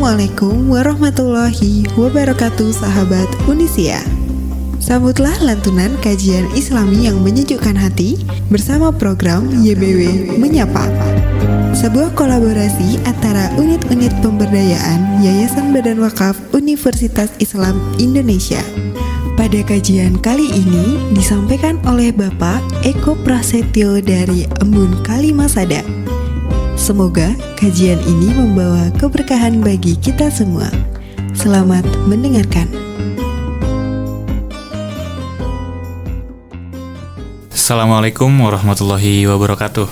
Assalamualaikum warahmatullahi wabarakatuh, sahabat Unisia. Sambutlah lantunan kajian Islami yang menyejukkan hati bersama program YBW Menyapa, sebuah kolaborasi antara unit-unit pemberdayaan Yayasan Badan Wakaf Universitas Islam Indonesia. Pada kajian kali ini disampaikan oleh Bapak Eko Prasetyo dari Embun Kalimasada. Semoga kajian ini membawa keberkahan bagi kita semua. Selamat mendengarkan. Assalamualaikum warahmatullahi wabarakatuh.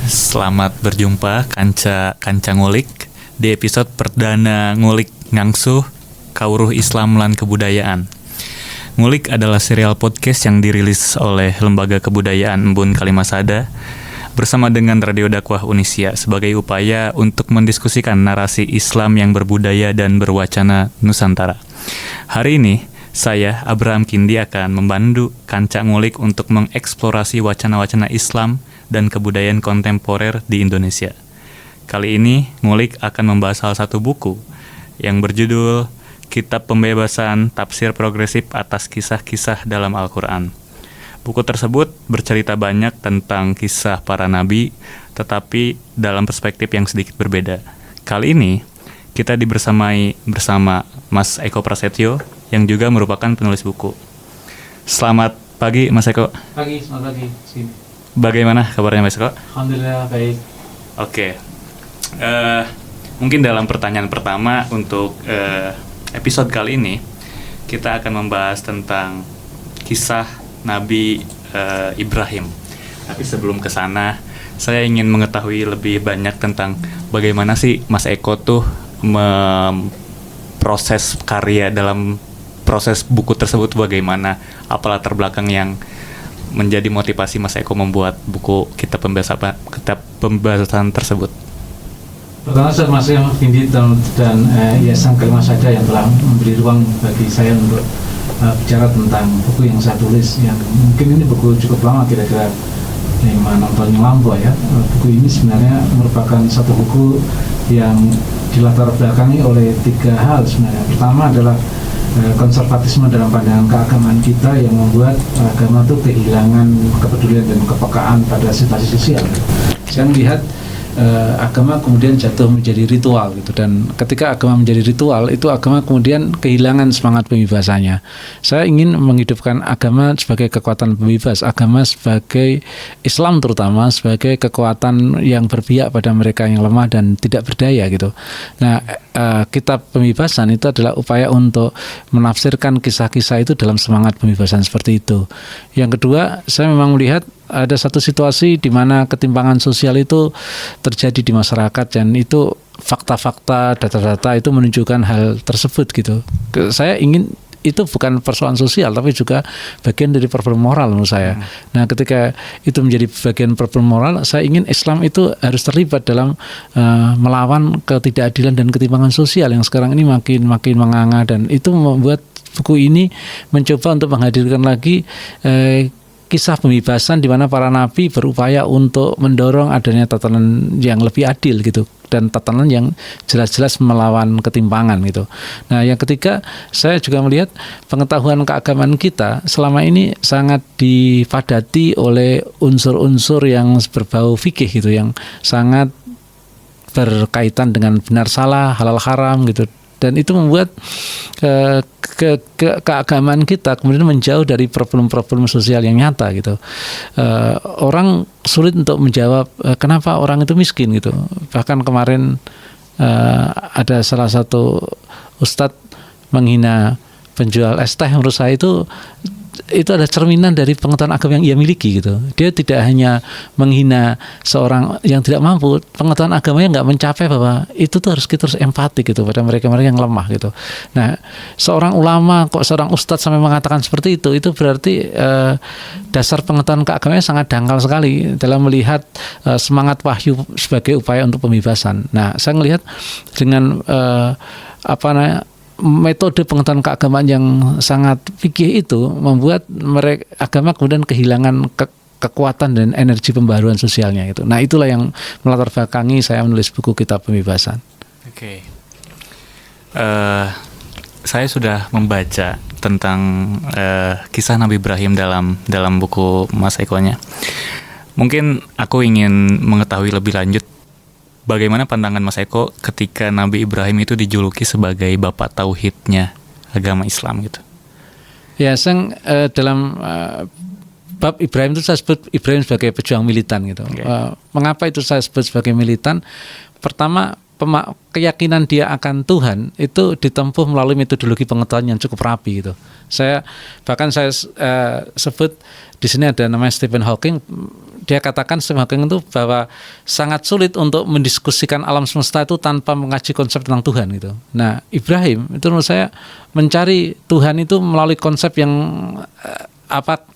Selamat berjumpa kanca ngulik di episode perdana ngulik ngangsuh kawruh Islam lan kebudayaan. Ngulik adalah serial podcast yang dirilis oleh Lembaga Kebudayaan Embun Kalimasada bersama dengan Radio Dakwah Unisia sebagai upaya untuk mendiskusikan narasi Islam yang berbudaya dan berwacana Nusantara. Hari ini, saya, Abraham Kindi, akan membantu kanca ngulik untuk mengeksplorasi wacana-wacana Islam dan kebudayaan kontemporer di Indonesia. Kali ini, ngulik akan membahas salah satu buku yang berjudul Kitab Pembebasan Tafsir Progresif atas Kisah-Kisah dalam Al-Quran. Buku tersebut bercerita banyak tentang kisah para nabi, tetapi dalam perspektif yang sedikit berbeda. Kali ini, kita dibersamai bersama Mas Eko Prasetyo, yang juga merupakan penulis buku. Selamat pagi, Mas Eko. Selamat pagi. Bagaimana kabarnya, Mas Eko? Alhamdulillah, baik. Oke. Mungkin dalam pertanyaan pertama untuk episode kali ini, kita akan membahas tentang kisah Nabi Ibrahim. Tapi sebelum ke sana, saya ingin mengetahui lebih banyak tentang bagaimana sih Mas Eko tuh proses karya dalam proses buku tersebut, bagaimana, apa latar belakang yang menjadi motivasi Mas Eko membuat buku kitab pembahasan tersebut. Pertama, saya masih Kindi dan Yayasan Kalimasada yang telah memberi ruang bagi saya untuk bicara tentang buku yang saya tulis, yang mungkin ini buku cukup lama, kira-kira 5-6 tahun yang lampau ya. Buku ini sebenarnya merupakan satu buku yang dilatar belakangi oleh 3 hal sebenarnya. Pertama adalah konservatisme dalam pandangan keagamaan kita yang membuat agama itu kehilangan kepedulian dan kepekaan pada situasi sosial. Saya melihat agama kemudian jatuh menjadi ritual gitu, dan ketika agama menjadi ritual itu agama kemudian kehilangan semangat pembebasannya. Saya ingin menghidupkan agama sebagai kekuatan pembebas, agama sebagai Islam terutama sebagai kekuatan yang berpihak pada mereka yang lemah dan tidak berdaya gitu. Nah, kitab pembebasan itu adalah upaya untuk menafsirkan kisah-kisah itu dalam semangat pembebasan seperti itu. Yang kedua, saya memang melihat ada satu situasi di mana ketimpangan sosial itu terjadi di masyarakat, dan itu fakta-fakta, data-data itu menunjukkan hal tersebut gitu. Saya ingin itu bukan persoalan sosial tapi juga bagian dari problem moral menurut saya. Nah, ketika itu menjadi bagian problem moral, saya ingin Islam itu harus terlibat dalam melawan ketidakadilan dan ketimpangan sosial yang sekarang ini makin menganga, dan itu membuat buku ini mencoba untuk menghadirkan lagi kisah pembebasan di mana para nabi berupaya untuk mendorong adanya tatanan yang lebih adil gitu, dan tatanan yang jelas-jelas melawan ketimpangan gitu. Nah, yang ketiga, saya juga melihat pengetahuan keagamaan kita selama ini sangat dipadati oleh unsur-unsur yang berbau fikih gitu, yang sangat berkaitan dengan benar salah, halal haram gitu. Dan itu membuat keagamaan kita kemudian menjauh dari problem-problem sosial yang nyata gitu. Orang sulit untuk menjawab kenapa orang itu miskin gitu. Bahkan kemarin ada salah satu ustadz menghina penjual es teh, menurut saya itu ada cerminan dari pengetahuan agama yang ia miliki gitu. Dia tidak hanya menghina seorang yang tidak mampu, pengetahuan agamanya nggak mencapai bahwa itu tuh kita harus empati gitu pada mereka-mereka yang lemah gitu. Nah, seorang ulama kok, seorang ustadz sampai mengatakan seperti itu berarti dasar pengetahuan keagamanya sangat dangkal sekali dalam melihat semangat wahyu sebagai upaya untuk pembebasan. Nah, saya melihat dengan metode pengetahuan keagamaan yang sangat fikih itu membuat mereka agama kemudian kehilangan kekuatan dan energi pembaruan sosialnya itu. Nah, itulah yang melatar belakangi saya menulis buku Kitab Pembebasan. Oke. Saya sudah membaca tentang kisah Nabi Ibrahim dalam buku Mas Eko-nya. Mungkin aku ingin mengetahui lebih lanjut bagaimana pandangan Mas Eko ketika Nabi Ibrahim itu dijuluki sebagai bapak tauhidnya agama Islam gitu. Ya, dalam bab Ibrahim itu saya sebut Ibrahim sebagai pejuang militan gitu. Okay. Mengapa itu saya sebut sebagai militan? Pertama, keyakinan dia akan Tuhan itu ditempuh melalui metodologi pengetahuan yang cukup rapi gitu. Saya sebut di sini ada namanya Stephen Hawking. Dia katakan Stephen Hawking itu bahwa sangat sulit untuk mendiskusikan alam semesta itu tanpa mengaji konsep tentang Tuhan gitu. Nah, Ibrahim itu menurut saya mencari Tuhan itu melalui konsep yang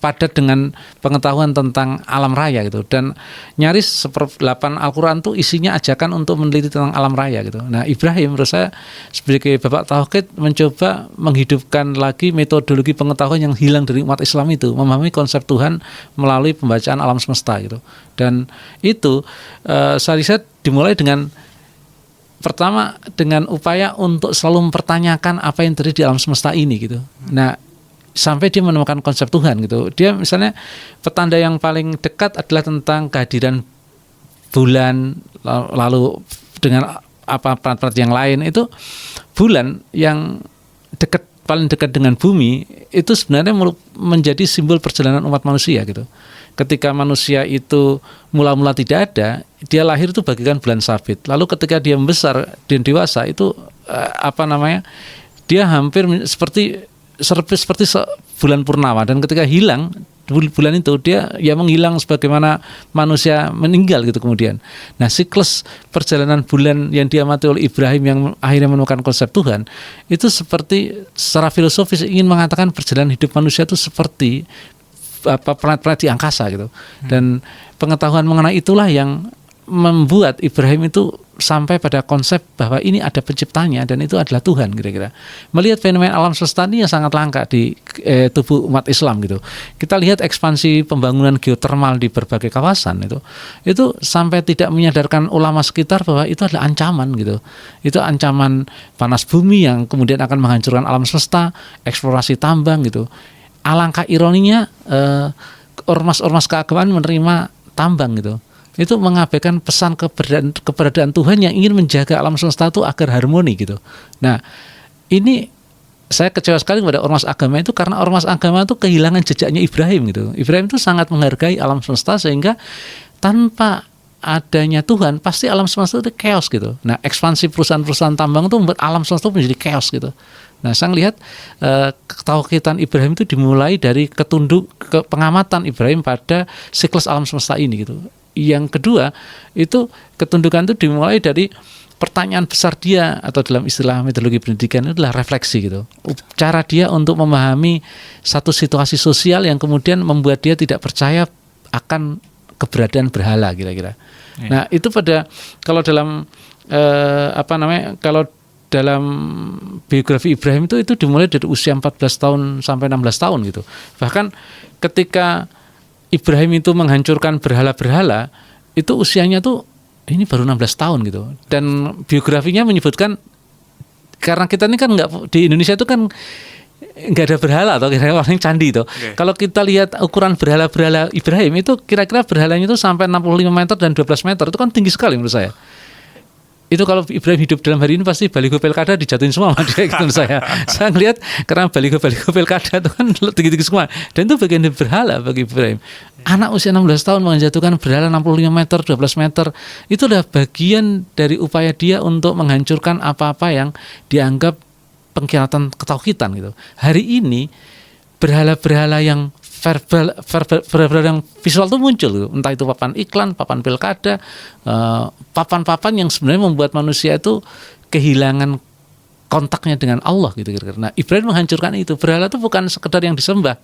padat dengan pengetahuan tentang alam raya gitu, dan nyaris 1/8 Al-Quran tuh isinya ajakan untuk meneliti tentang alam raya gitu. Nah, Ibrahim menurut saya sebagai bapak tauhid mencoba menghidupkan lagi metodologi pengetahuan yang hilang dari umat Islam itu, memahami konsep Tuhan melalui pembacaan alam semesta gitu. Dan itu saya riset dimulai dengan pertama dengan upaya untuk selalu mempertanyakan apa yang terjadi di alam semesta ini gitu. Nah, sampai dia menemukan konsep Tuhan gitu. Dia misalnya petanda yang paling dekat adalah tentang kehadiran bulan, lalu dengan planet-planet yang lain itu bulan yang paling dekat dengan bumi itu sebenarnya menjadi simbol perjalanan umat manusia gitu. Ketika manusia itu mula-mula tidak ada, dia lahir itu bagaikan bulan sabit. Lalu ketika dia membesar dan dewasa itu dia hampir seperti bulan purnama, dan ketika hilang bulan itu dia menghilang sebagaimana manusia meninggal gitu kemudian. Nah, siklus perjalanan bulan yang diamati oleh Ibrahim yang akhirnya menemukan konsep Tuhan itu seperti secara filosofis ingin mengatakan perjalanan hidup manusia itu seperti planet-planet di angkasa gitu. Dan pengetahuan mengenai itulah yang membuat Ibrahim itu sampai pada konsep bahwa ini ada penciptanya dan itu adalah Tuhan kira-kira. Melihat fenomena alam semesta ini yang sangat langka di tubuh umat Islam gitu. Kita lihat ekspansi pembangunan geotermal di berbagai kawasan itu sampai tidak menyadarkan ulama sekitar bahwa itu adalah ancaman gitu. Itu ancaman panas bumi yang kemudian akan menghancurkan alam semesta, eksplorasi tambang gitu. Alangkah ironinya ormas-ormas keagamaan menerima tambang gitu. Itu mengabaikan pesan keberadaan Tuhan yang ingin menjaga alam semesta itu agar harmoni gitu. Nah, ini saya kecewa sekali kepada ormas agama itu karena ormas agama itu kehilangan jejaknya Ibrahim gitu. Ibrahim itu sangat menghargai alam semesta sehingga tanpa adanya Tuhan pasti alam semesta itu chaos gitu. Nah, ekspansi perusahaan-perusahaan tambang itu membuat alam semesta itu menjadi chaos gitu. Nah, saya lihat ketauhidan Ibrahim itu dimulai dari pengamatan Ibrahim pada siklus alam semesta ini gitu. Yang kedua, itu ketundukan itu dimulai dari pertanyaan besar dia, atau dalam istilah metodologi pendidikan itu adalah refleksi gitu. Cara dia untuk memahami satu situasi sosial yang kemudian membuat dia tidak percaya akan keberadaan berhala kira-kira. Ya. Nah, itu kalau dalam dalam biografi Ibrahim itu dimulai dari usia 14 tahun sampai 16 tahun gitu. Bahkan ketika Ibrahim itu menghancurkan berhala-berhala, itu usianya tuh ini baru 16 tahun gitu. Dan biografinya menyebutkan, karena kita ini kan di Indonesia itu kan nggak ada berhala atau kira-kira paling candi itu. Okay. Kalau kita lihat ukuran berhala-berhala Ibrahim itu kira-kira berhalanya itu sampai 65 meter dan 12 meter, itu kan tinggi sekali menurut saya. Itu kalau Ibrahim hidup dalam hari ini pasti baliho pilkada dijatuhin semua sama dia gitu saya. Saya ngelihat karena baliho pilkada itu kan tinggi-tinggi semua, dan itu bagian dari berhala bagi Ibrahim. Anak usia 16 tahun menjatuhkan berhala 65 meter, 12 meter, itu adalah bagian dari upaya dia untuk menghancurkan apa-apa yang dianggap pengkhianatan ketauhidan gitu. Hari ini berhala-berhala yang verbal yang visual itu muncul gitu. Entah itu papan iklan, papan pilkada, papan-papan yang sebenarnya membuat manusia itu kehilangan kontaknya dengan Allah gitu kira-kira. Nah, Ibrahim menghancurkan itu. Berhala itu bukan sekedar yang disembah.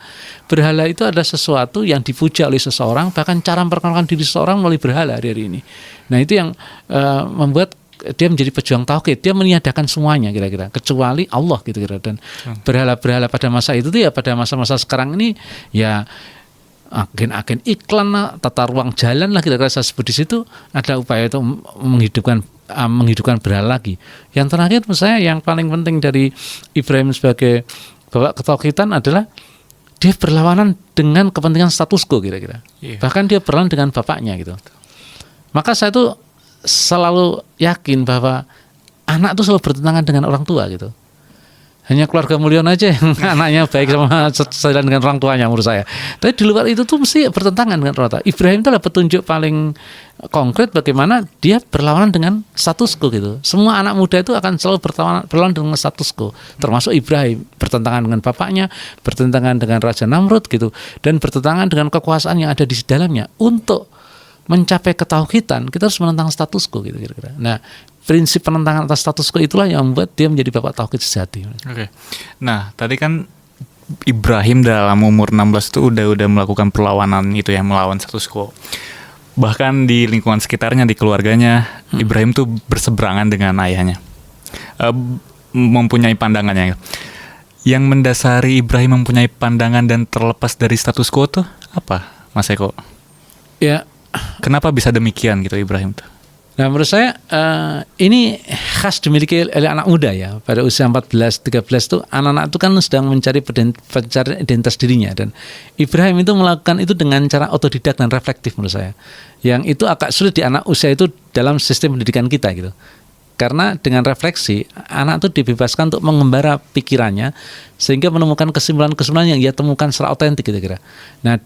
Berhala itu adalah sesuatu yang dipuja oleh seseorang, bahkan cara memperkenalkan diri seseorang melalui berhala hari ini. Nah, itu yang membuat dia menjadi pejuang tauhid. Dia meniadakan semuanya kira-kira kecuali Allah gitu kira-kira. Dan berhala-berhala pada masa itu ya pada masa-masa sekarang ini ya agen-agen iklan lah, tata ruang jalan lah, kira-kira saya sebut di situ ada upaya untuk menghidupkan berhala lagi. Yang terakhir menurut saya yang paling penting dari Ibrahim sebagai bapak ketauhidan adalah dia berlawanan dengan kepentingan status quo kira-kira. Bahkan dia berlawan dengan bapaknya gitu. Maka saya tuh selalu yakin bahwa anak tuh selalu bertentangan dengan orang tua gitu. Hanya keluarga Mulyon aja yang anaknya baik sama sejalan dengan orang tuanya menurut saya. Tapi di luar itu tuh mesti bertentangan dengan orang tua. Ibrahim itu adalah petunjuk paling konkret bagaimana dia berlawanan dengan status quo gitu. Semua anak muda itu akan selalu berlawanan dengan status quo. Termasuk Ibrahim, bertentangan dengan bapaknya, bertentangan dengan Raja Namrud gitu, dan bertentangan dengan kekuasaan yang ada di dalamnya. Untuk mencapai ketauhidan kita harus menentang status quo gitu kira-kira. Nah, prinsip penentangan atas status quo itulah yang membuat dia menjadi bapak tauhid sejati. Oke. Nah, tadi kan Ibrahim dalam umur 16 itu udah melakukan perlawanan itu ya, melawan status quo. Bahkan di lingkungan sekitarnya, di keluarganya, Ibrahim tuh berseberangan dengan ayahnya. Mempunyai pandangannya. Yang mendasari Ibrahim mempunyai pandangan dan terlepas dari status quo tuh apa, Mas Eko? Ya, kenapa bisa demikian gitu Ibrahim tuh? Nah, menurut saya ini khas dimiliki oleh anak muda ya. Pada usia 14-13 itu anak-anak itu kan sedang mencari identitas dirinya, dan Ibrahim itu melakukan itu dengan cara otodidak dan reflektif menurut saya. Yang itu agak sulit di anak usia itu dalam sistem pendidikan kita gitu. Karena dengan refleksi anak itu dibebaskan untuk mengembara pikirannya sehingga menemukan kesimpulan-kesimpulan yang ia temukan secara otentik kira-kira. Nah,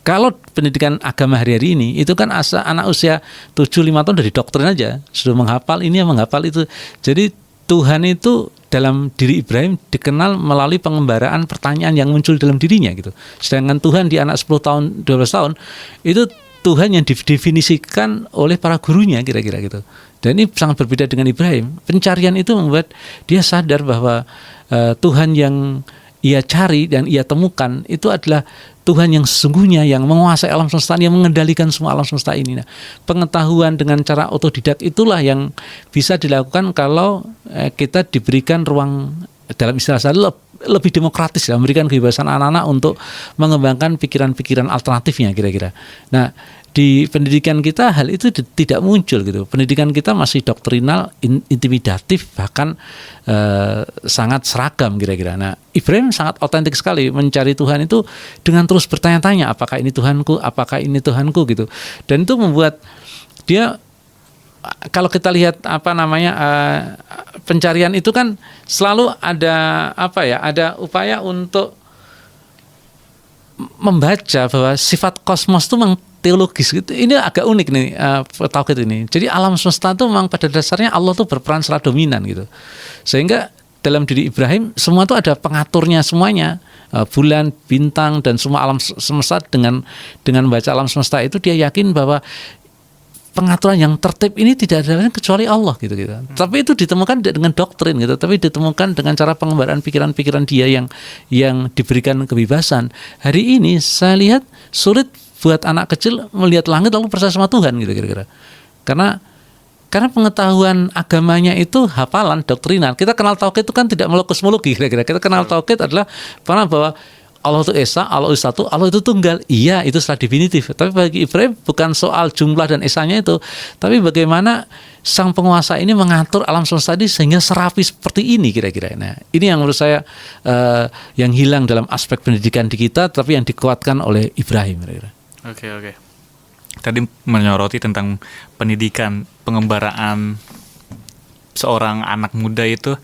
kalau pendidikan agama hari-hari ini itu kan anak usia 7-5 tahun dari doktrin aja sudah menghafal ini, menghafal itu. Jadi Tuhan itu dalam diri Ibrahim dikenal melalui pengembaraan pertanyaan yang muncul dalam dirinya gitu. Sedangkan Tuhan di anak 10 tahun, 12 tahun itu Tuhan yang didefinisikan oleh para gurunya kira-kira gitu. Dan ini sangat berbeda dengan Ibrahim. Pencarian itu membuat dia sadar bahwa Tuhan yang ia cari dan ia temukan itu adalah Tuhan yang sesungguhnya, yang menguasai alam semesta, yang mengendalikan semua alam semesta ini. Nah, pengetahuan dengan cara otodidak itulah yang bisa dilakukan kalau kita diberikan ruang, dalam istilah saya lebih demokratis ya, memberikan kebebasan anak-anak untuk mengembangkan pikiran-pikiran alternatifnya kira-kira. Nah, di pendidikan kita hal itu tidak muncul gitu. Pendidikan kita masih doktrinal, intimidatif, bahkan sangat seragam kira-kira. Nah, Ibrahim sangat otentik sekali mencari Tuhan itu dengan terus bertanya-tanya, apakah ini Tuhanku, apakah ini Tuhanku gitu. Dan itu membuat dia, kalau kita lihat pencarian itu kan selalu ada ada upaya untuk membaca bahwa sifat kosmos itu memang teologis gitu. Ini agak unik nih tauhid ini. Jadi alam semesta itu memang pada dasarnya Allah tuh berperan secara dominan gitu. Sehingga dalam diri Ibrahim semua itu ada pengaturnya semuanya. Bulan, bintang dan semua alam semesta, dengan membaca alam semesta itu dia yakin bahwa pengaturan yang tertib ini tidak ada lain kecuali Allah gitu. Tapi itu ditemukan tidak dengan doktrin gitu, tapi ditemukan dengan cara pengembaraan pikiran-pikiran dia yang diberikan kebebasan. Hari ini saya lihat sulit buat anak kecil melihat langit lalu percaya sama Tuhan gitu kira-kira. Karena pengetahuan agamanya itu hafalan, doktrinal. Kita kenal tauhid itu kan tidak melokus-melogi kira-kira. Kita kenal tauhid adalah bahwa Allah itu Esa, Allah itu satu, Allah itu tunggal. Iya, itu secara definitif. Tapi bagi Ibrahim bukan soal jumlah dan esanya itu, tapi bagaimana sang penguasa ini mengatur alam semesta ini sehingga serapi seperti ini kira-kira. Nah, ini yang menurut saya yang hilang dalam aspek pendidikan di kita, tapi yang dikuatkan oleh Ibrahim kira-kira. Oke. Tadi menyoroti tentang pendidikan, pengembaraan seorang anak muda itu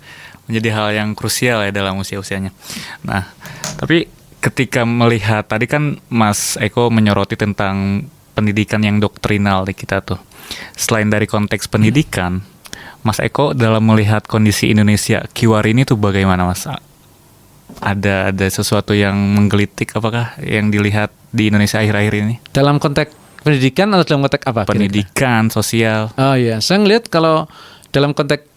menjadi hal yang krusial ya dalam usia-usianya. Nah, tapi ketika melihat tadi kan Mas Eko menyoroti tentang pendidikan yang doktrinal di kita tuh. Selain dari konteks pendidikan, Mas Eko dalam melihat kondisi Indonesia kiwar ini tuh bagaimana Mas? Ada sesuatu yang menggelitik apakah yang dilihat di Indonesia akhir-akhir ini? Dalam konteks pendidikan atau dalam konteks apa? Pendidikan, sosial. Oh iya, saya ngelihat kalau dalam konteks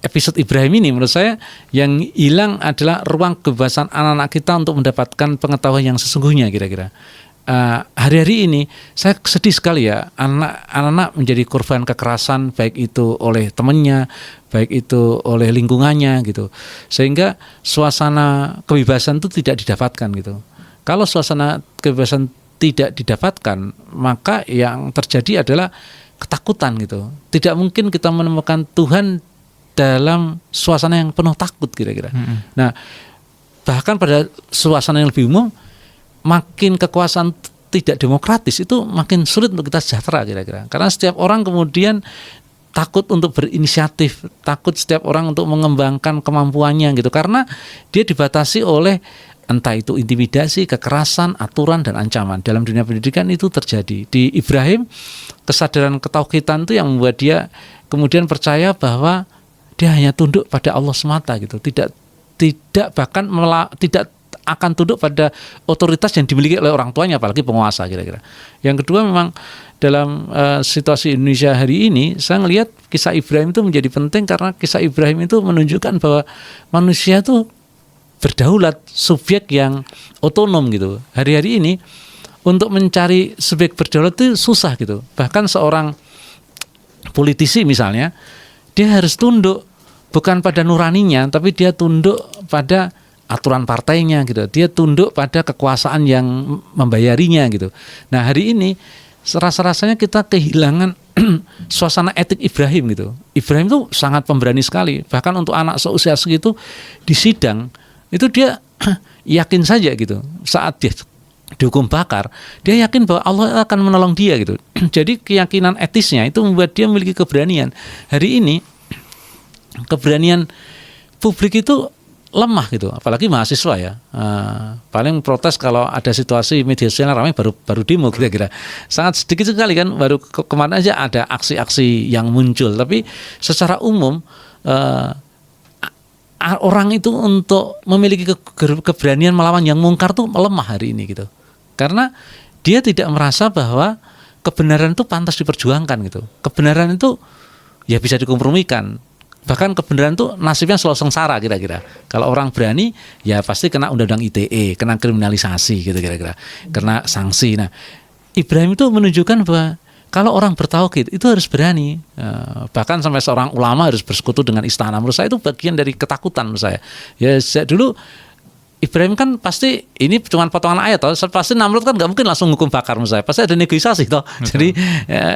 episode Ibrahim ini menurut saya yang hilang adalah ruang kebebasan anak-anak kita untuk mendapatkan pengetahuan yang sesungguhnya kira-kira. Hari-hari ini saya sedih sekali ya, anak-anak menjadi korban kekerasan baik itu oleh temannya, baik itu oleh lingkungannya gitu, sehingga suasana kebebasan itu tidak didapatkan gitu. Kalau suasana kebebasan tidak didapatkan, maka yang terjadi adalah ketakutan gitu. Tidak mungkin kita menemukan Tuhan dalam suasana yang penuh takut kira-kira. Nah, bahkan pada suasana yang lebih umum, makin kekuasaan tidak demokratis itu makin sulit untuk kita sejahtera kira-kira. Karena setiap orang kemudian takut untuk berinisiatif, takut setiap orang untuk mengembangkan kemampuannya gitu. Karena dia dibatasi oleh entah itu intimidasi, kekerasan, aturan, dan ancaman. Dalam dunia pendidikan itu terjadi. Di Ibrahim, kesadaran ketauhidan itu yang membuat dia kemudian percaya bahwa dia hanya tunduk pada Allah semata gitu. Tidak bahkan tidak akan tunduk pada otoritas yang dimiliki oleh orang tuanya, apalagi penguasa kira-kira. Yang kedua, memang dalam situasi Indonesia hari ini, saya melihat kisah Ibrahim itu menjadi penting karena kisah Ibrahim itu menunjukkan bahwa manusia itu berdaulat, subjek yang otonom gitu. Hari-hari ini untuk mencari subjek berdaulat itu susah gitu. Bahkan seorang politisi misalnya, dia harus tunduk bukan pada nuraninya, tapi dia tunduk pada aturan partainya gitu. Dia tunduk pada kekuasaan yang membayarinya gitu. Nah, hari ini rasa-rasanya kita kehilangan suasana etik Ibrahim gitu. Ibrahim itu sangat pemberani sekali. Bahkan untuk anak seusia segitu di sidang itu dia yakin saja gitu. Saat dia dihukum bakar, dia yakin bahwa Allah akan menolong dia gitu. Jadi keyakinan etisnya itu membuat dia memiliki keberanian. Hari ini keberanian publik itu lemah gitu, apalagi mahasiswa ya. Paling protes kalau ada situasi media sosial ramai baru demo kira-kira. Sangat sedikit sekali kan, baru kemarin aja ada aksi-aksi yang muncul. Tapi secara umum orang itu untuk memiliki keberanian melawan yang mungkar tuh melemah hari ini gitu. Karena dia tidak merasa bahwa kebenaran itu pantas diperjuangkan gitu. Kebenaran itu ya bisa dikompromikan. Bahkan kebenaran itu nasibnya selalu sengsara kira-kira. Kalau orang berani ya pasti kena undang-undang ITE, kena kriminalisasi gitu kira-kira, kena sanksi. Nah, Ibrahim itu menunjukkan bahwa kalau orang bertauhid itu harus berani, bahkan sampai seorang ulama harus bersekutu dengan istana. Menurut saya itu bagian dari ketakutan menurut saya. Ya dulu Ibrahim kan pasti ini cuma potongan ayat, toh. Pasti Namrud kan nggak mungkin langsung hukum bakar menurut saya. Pasti ada negosiasi toh. Jadi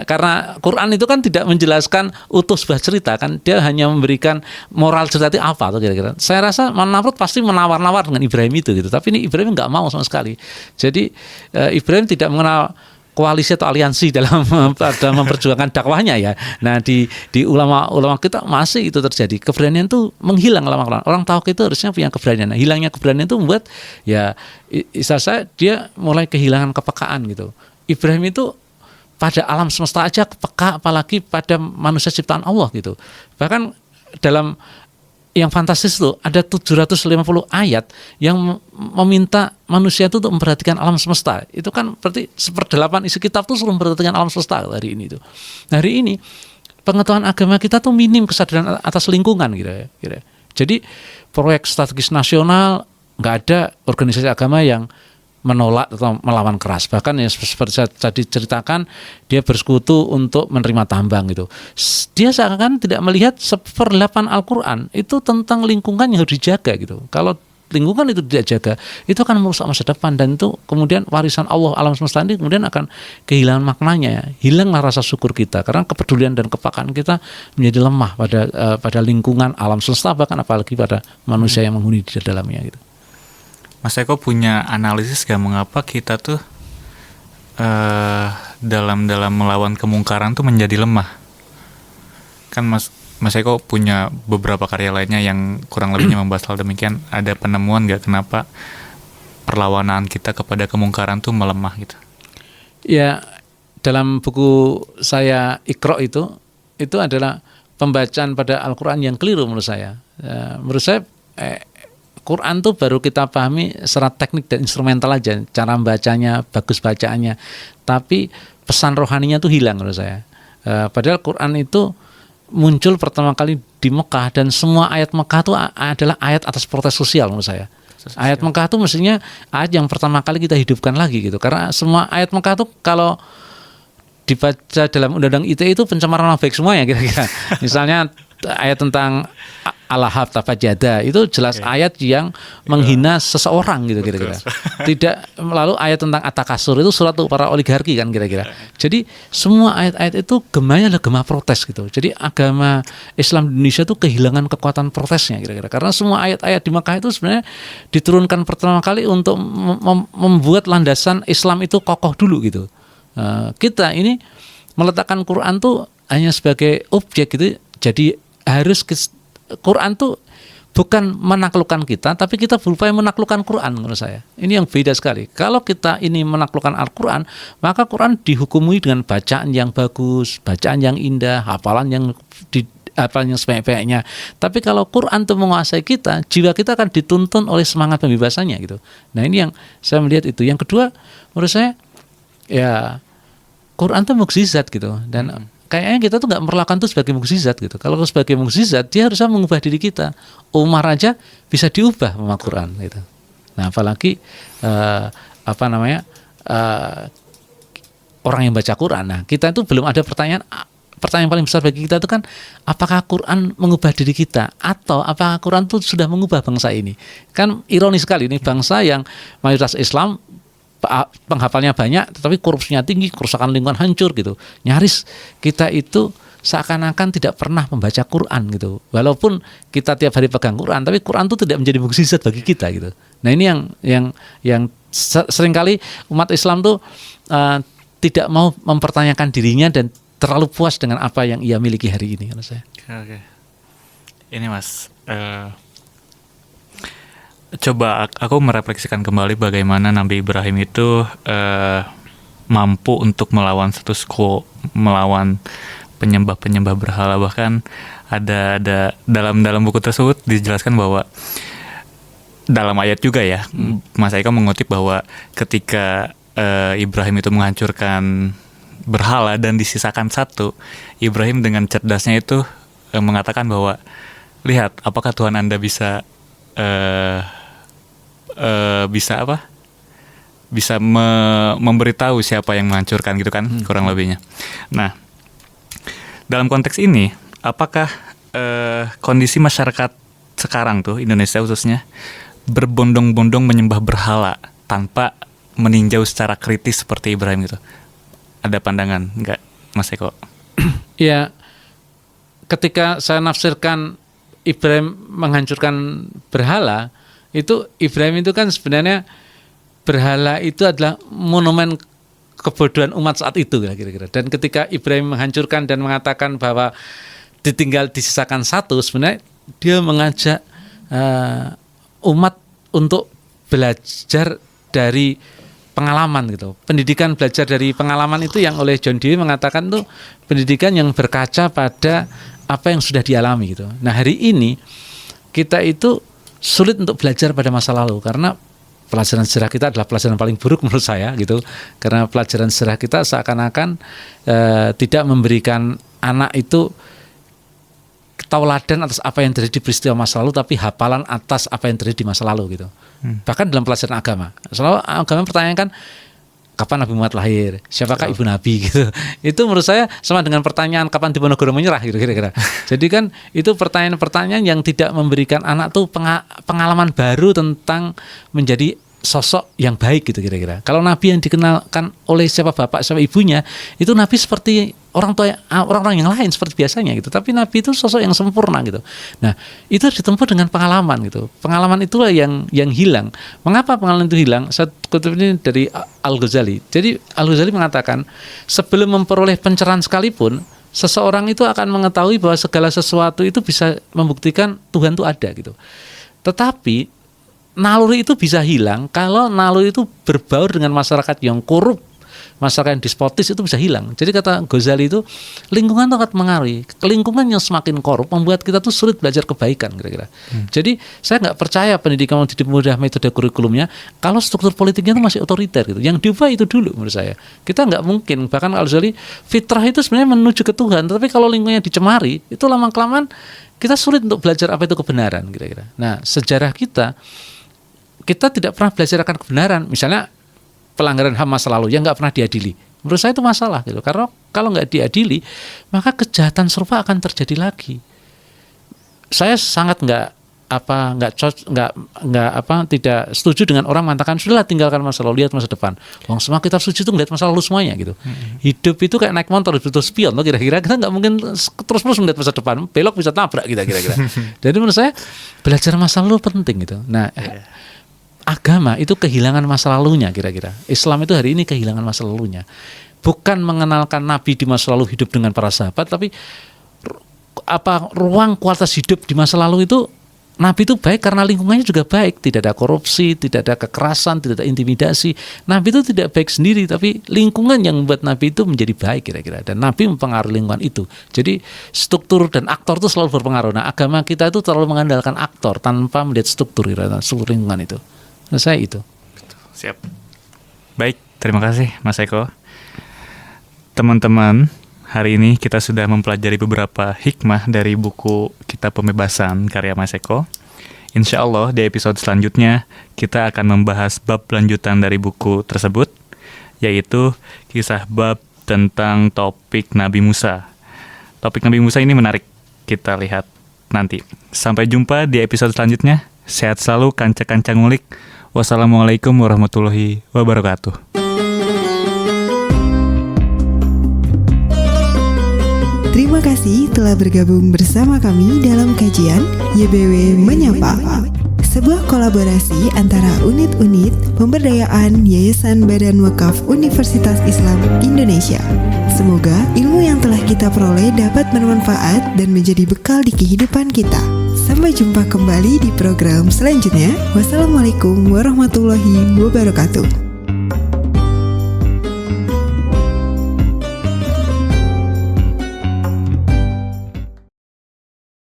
karena Quran itu kan tidak menjelaskan utuh sebuah cerita kan, dia hanya memberikan moral cerita itu apa tuh kira-kira. Saya rasa Namrud pasti menawar-nawar dengan Ibrahim itu gitu. Tapi ini Ibrahim nggak mau sama sekali. Jadi Ibrahim tidak mengenal koalisi atau aliansi dalam memperjuangkan dakwahnya ya. Nah di ulama-ulama kita masih itu terjadi. Keberanian itu menghilang lama-lama. Orang tauhid itu harusnya punya keberanian. Nah, hilangnya keberanian itu membuat ya istilah saya dia mulai kehilangan kepekaan gitu. Ibrahim itu pada alam semesta aja peka, apalagi pada manusia ciptaan Allah gitu. Bahkan dalam yang fantastis itu ada 750 ayat yang meminta manusia itu untuk memperhatikan alam semesta. Itu kan berarti 1/8 isi kitab itu suruh memperhatikan alam semesta hari ini itu. Nah, hari ini pengetahuan agama kita tuh minim kesadaran atas lingkungan gitu ya. Jadi proyek strategis nasional nggak ada organisasi agama yang menolak atau melawan keras. Bahkan ya seperti saya tadi ceritakan, dia bersekutu untuk menerima tambang gitu. Dia seakan tidak melihat 1/8 Al-Quran itu tentang lingkungan yang harus dijaga gitu. Kalau lingkungan itu tidak jaga, itu akan merusak masa depan, dan itu kemudian warisan Allah alam semesta ini kemudian akan kehilangan maknanya. Hilanglah rasa syukur kita karena kepedulian dan kepekaan kita menjadi lemah pada lingkungan alam semesta, bahkan apalagi pada manusia yang menghuni di dalamnya gitu. Mas Eko punya analisis gak mengapa kita tuh dalam melawan kemungkaran tuh menjadi lemah? Kan Mas Eko punya beberapa karya lainnya yang kurang lebihnya membahas hal demikian. Ada penemuan gak kenapa perlawanan kita kepada kemungkaran tuh melemah gitu? Ya, dalam buku saya Iqra itu adalah pembacaan pada Al-Quran yang keliru menurut saya. Menurut saya Quran tuh baru kita pahami secara teknik dan instrumental aja, cara membacanya, bagus bacaannya, tapi pesan rohaninya tuh hilang menurut saya. Padahal Quran itu muncul pertama kali di Mekah, dan semua ayat Mekah itu adalah ayat atas protes sosial menurut saya. Ayat Mekah itu mestinya ayat yang pertama kali kita hidupkan lagi gitu, karena semua ayat Mekah itu kalau dibaca dalam undang-undang ITE itu pencemaran nama baik semua ya kira-kira. Misalnya ayat tentang Al-Lahab Tabajada itu jelas ayat yang menghina seseorang gitu kira-kira. Tidak, lalu ayat tentang At-Takasur itu surat para oligarki kan kira-kira. Jadi semua ayat-ayat itu gemanya adalah gema protes gitu. Jadi agama Islam di Indonesia itu kehilangan kekuatan protesnya kira-kira. Karena semua ayat-ayat di Makkah itu sebenarnya diturunkan pertama kali untuk membuat landasan Islam itu kokoh dulu gitu. Kita ini meletakkan Quran tuh hanya sebagai objek gitu. Jadi harus Quran tuh bukan menaklukkan kita, tapi kita berupaya menaklukkan Quran menurut saya. Ini yang beda sekali. Kalau kita ini menaklukkan Al-Quran, maka Quran dihukumi dengan bacaan yang bagus, bacaan yang indah, hafalan yang sebanyak-banyaknya. Tapi kalau Quran itu menguasai kita, jiwa kita akan dituntun oleh semangat pembebasannya gitu. Nah ini yang saya melihat itu. Yang kedua, menurut saya ya Quran itu mukjizat gitu. Dan kayaknya kita tuh nggak memperlakukan itu sebagai mukjizat gitu. Kalau sebagai mukjizat, dia harusnya mengubah diri kita. Umar aja bisa diubah sama Quran gitu. Nah, apalagi orang yang baca Quran. Nah, kita itu belum ada pertanyaan paling besar bagi kita itu kan, apakah Quran mengubah diri kita atau apakah Quran itu sudah mengubah bangsa ini? Kan ironis sekali ini, bangsa yang mayoritas Islam, penghafalnya banyak tetapi korupsinya tinggi, kerusakan lingkungan hancur gitu. Nyaris kita itu seakan-akan tidak pernah membaca Quran gitu. Walaupun kita tiap hari pegang Quran, tapi Quran itu tidak menjadi mukjizat bagi kita gitu. Nah, ini yang seringkali umat Islam tuh tidak mau mempertanyakan dirinya dan terlalu puas dengan apa yang ia miliki hari ini menurut saya. Oke. Ini Mas, coba aku merefleksikan kembali bagaimana Nabi Ibrahim itu mampu untuk melawan status quo, melawan penyembah berhala. Bahkan ada dalam buku tersebut dijelaskan bahwa dalam ayat juga ya, Mas Eko mengutip bahwa ketika Ibrahim itu menghancurkan berhala dan disisakan satu, Ibrahim dengan cerdasnya itu mengatakan bahwa lihat apakah Tuhan Anda bisa memberitahu siapa yang menghancurkan gitu kan, kurang lebihnya. Nah, dalam konteks ini, apakah kondisi masyarakat sekarang tuh, Indonesia khususnya, berbondong-bondong menyembah berhala tanpa meninjau secara kritis seperti Ibrahim gitu? Ada pandangan nggak, Mas Eko? Ya, ketika saya nafsirkan Ibrahim menghancurkan berhala, itu Ibrahim itu kan sebenarnya berhala itu adalah monumen kebodohan umat saat itu kira-kira. Dan ketika Ibrahim menghancurkan dan mengatakan bahwa ditinggal disisakan satu, sebenarnya dia mengajak umat untuk belajar dari pengalaman gitu. Pendidikan belajar dari pengalaman itu yang oleh John Dewey mengatakan tuh pendidikan yang berkaca pada apa yang sudah dialami gitu. Nah, hari ini kita itu sulit untuk belajar pada masa lalu karena pelajaran sejarah kita adalah pelajaran paling buruk menurut saya gitu. Karena pelajaran sejarah kita seakan-akan tidak memberikan anak itu tauladan atas apa yang terjadi di peristiwa masa lalu, tapi hafalan atas apa yang terjadi di masa lalu gitu. Bahkan dalam pelajaran agama, selalu agama pertanyakan kapan Nabi Muhammad lahir, siapakah ibu Nabi gitu. Itu menurut saya sama dengan pertanyaan kapan Diponegoro menyerah gitu kira-kira. Jadi kan itu pertanyaan-pertanyaan yang tidak memberikan anak tuh pengalaman baru tentang menjadi sosok yang baik gitu kira-kira. Kalau Nabi yang dikenalkan oleh siapa bapak, siapa ibunya, itu Nabi seperti orang-orang yang lain seperti biasanya gitu. Tapi Nabi itu sosok yang sempurna gitu. Nah, itu ditempuh dengan pengalaman gitu. Pengalaman itulah yang hilang. Mengapa pengalaman itu hilang? Saya kutip ini dari Al-Ghazali. Jadi Al-Ghazali mengatakan sebelum memperoleh pencerahan sekalipun, seseorang itu akan mengetahui bahwa segala sesuatu itu bisa membuktikan Tuhan itu ada gitu. Tetapi naluri itu bisa hilang kalau naluri itu berbaur dengan masyarakat yang korup, masyarakat yang despotis, itu bisa hilang. Jadi kata Ghazali itu lingkungan itu akan mengaruhi. Lingkungan yang semakin korup membuat kita tuh sulit belajar kebaikan kira-kira. Jadi saya nggak percaya pendidikan mau dimudah metode kurikulumnya kalau struktur politiknya itu masih otoriter gitu. Yang diubah itu dulu menurut saya. Kita nggak mungkin, bahkan Al-Ghazali, fitrah itu sebenarnya menuju ke Tuhan, tapi kalau lingkungannya dicemari itu lama-kelamaan kita sulit untuk belajar apa itu kebenaran kira-kira. Nah, sejarah kita tidak pernah belajar akan kebenaran. Misalnya pelanggaran HAM masa lalu yang nggak pernah diadili. Menurut saya itu masalah gitu. Karena kalau nggak diadili, maka kejahatan serupa akan terjadi lagi. saya sangat tidak setuju dengan orang mengatakan sudahlah tinggalkan masa lalu, lihat masa depan. Semua kitab suci itu ngeliat masa lalu semuanya gitu. Hidup itu kayak naik motor, butuh spion loh, kira-kira kita nggak mungkin terus-terus melihat masa depan, belok bisa tabrak kita kira-kira. Jadi menurut saya belajar masa lalu penting gitu. Nah, agama itu kehilangan masa lalunya kira-kira. Islam itu hari ini kehilangan masa lalunya. Bukan mengenalkan Nabi di masa lalu hidup dengan para sahabat, tapi ruang kualitas hidup di masa lalu itu Nabi itu baik karena lingkungannya juga baik, tidak ada korupsi, tidak ada kekerasan, tidak ada intimidasi. Nabi itu tidak baik sendiri, tapi lingkungan yang membuat Nabi itu menjadi baik kira-kira. Dan Nabi mempengaruhi lingkungan itu. Jadi struktur dan aktor itu selalu berpengaruh. Nah, agama kita itu terlalu mengandalkan aktor tanpa melihat struktur lingkungan itu. Menurut saya itu. Siap. Baik, terima kasih Mas Eko. Teman-teman, hari ini kita sudah mempelajari beberapa hikmah dari buku Kitab Pembebasan karya Mas Eko. Insya Allah di episode selanjutnya kita akan membahas bab lanjutan dari buku tersebut, yaitu kisah bab tentang topik Nabi Musa. Topik Nabi Musa ini menarik, kita lihat nanti. Sampai jumpa di episode selanjutnya. Sehat selalu kanca-kanca ngulik. Wassalamualaikum warahmatullahi wabarakatuh. Terima kasih telah bergabung bersama kami dalam kajian YBW Menyapa, sebuah kolaborasi antara unit-unit pemberdayaan Yayasan Badan Wakaf Universitas Islam Indonesia. Semoga ilmu yang telah kita peroleh dapat bermanfaat dan menjadi bekal di kehidupan kita. Sampai jumpa kembali di program selanjutnya. Wassalamualaikum warahmatullahi wabarakatuh.